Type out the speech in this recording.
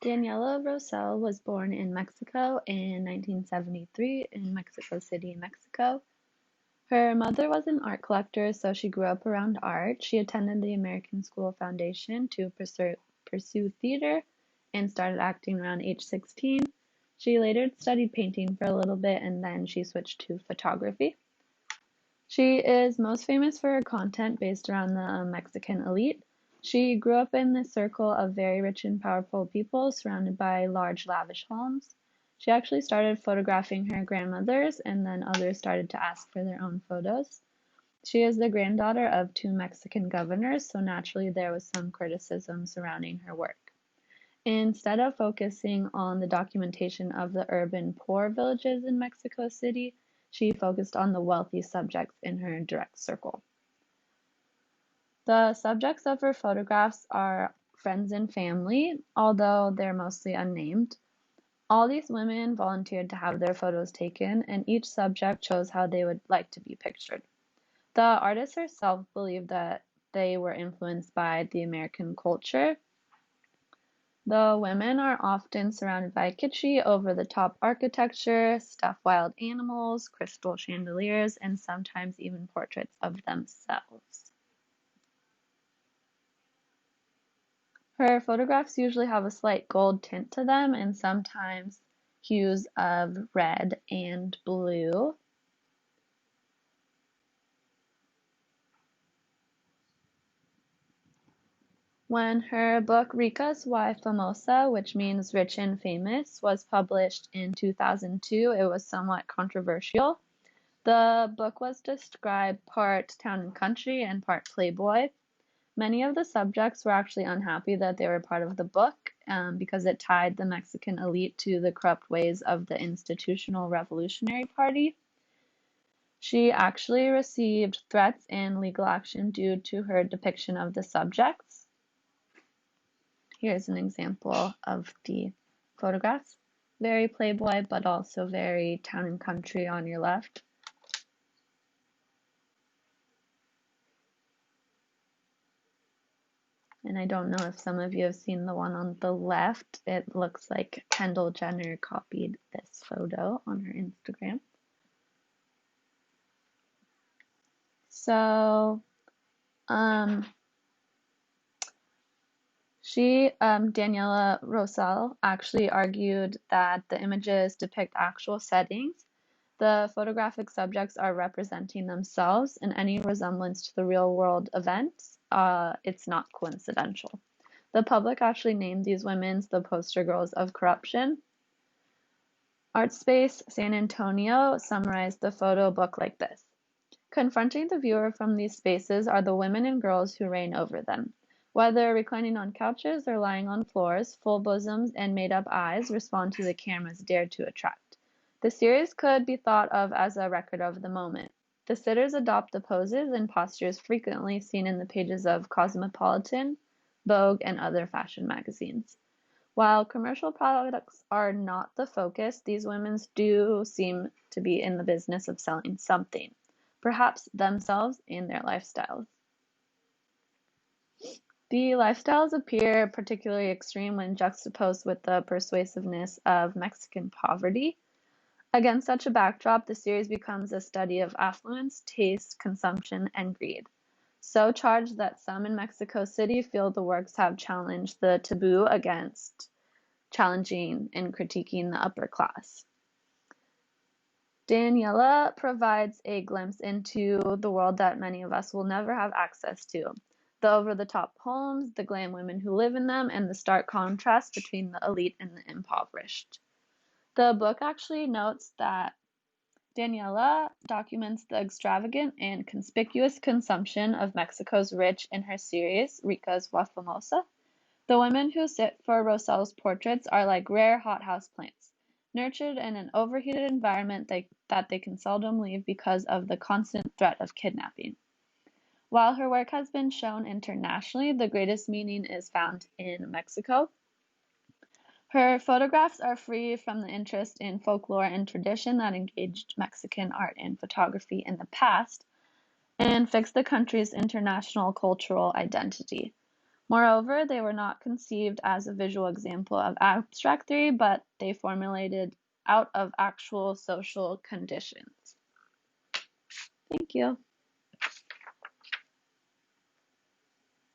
Daniela Rossell was born in Mexico in 1973 in Mexico City, Mexico. Her mother was an art collector, so she grew up around art. She attended the American School Foundation to pursue theater and started acting around age 16. She later studied painting for a little bit and then she switched to photography. She is most famous for her content based around the Mexican elite. She grew up in the circle of very rich and powerful people surrounded by large, lavish homes. She actually started photographing her grandmothers, and then others started to ask for their own photos. She is the granddaughter of two Mexican governors, so naturally there was some criticism surrounding her work. Instead of focusing on the documentation of the urban poor villages in Mexico City, she focused on the wealthy subjects in her direct circle. The subjects of her photographs are friends and family, although they're mostly unnamed. All these women volunteered to have their photos taken, and each subject chose how they would like to be pictured. The artist herself believed that they were influenced by the American culture. The women are often surrounded by kitschy, over-the-top architecture, stuffed wild animals, crystal chandeliers, and sometimes even portraits of themselves. Her photographs usually have a slight gold tint to them and sometimes hues of red and blue. When her book Ricas y Famosa, which means rich and famous, was published in 2002, it was somewhat controversial. The book was described part town and country and part Playboy. Many of the subjects were actually unhappy that they were part of the book because it tied the Mexican elite to the corrupt ways of the Institutional Revolutionary Party. She actually received threats and legal action due to her depiction of the subjects. Here's an example of the photographs. Very Playboy, but also very town and country on your left. And I don't know if some of you have seen the one on the left. It looks like Kendall Jenner copied this photo on her Instagram. So, Daniela Rossell, actually argued that the images depict actual settings. The photographic subjects are representing themselves, and any resemblance to the real-world events, it's not coincidental. The public actually named these women the poster girls of corruption. Artspace San Antonio summarized the photo book like this. Confronting the viewer from these spaces are the women and girls who reign over them. Whether reclining on couches or lying on floors, full bosoms and made-up eyes respond to the camera's dare to attract. The series could be thought of as a record of the moment. The sitters adopt the poses and postures frequently seen in the pages of Cosmopolitan, Vogue, and other fashion magazines. While commercial products are not the focus, these women do seem to be in the business of selling something, perhaps themselves and their lifestyles. The lifestyles appear particularly extreme when juxtaposed with the persuasiveness of Mexican poverty. Against such a backdrop, the series becomes a study of affluence, taste, consumption, and greed. So charged that some in Mexico City feel the works have challenged the taboo against challenging and critiquing the upper class. Daniela provides a glimpse into the world that many of us will never have access to. The over-the-top homes, the glam women who live in them, and the stark contrast between the elite and the impoverished. The book actually notes that Daniela documents the extravagant and conspicuous consumption of Mexico's rich in her series, Ricas y Famosa. The women who sit for Rossell's portraits are like rare hothouse plants, nurtured in an overheated environment that they can seldom leave because of the constant threat of kidnapping. While her work has been shown internationally, the greatest meaning is found in Mexico. Her photographs are free from the interest in folklore and tradition that engaged Mexican art and photography in the past, and fix the country's international cultural identity. Moreover, they were not conceived as a visual example of abstract theory, but they formulated out of actual social conditions. Thank you.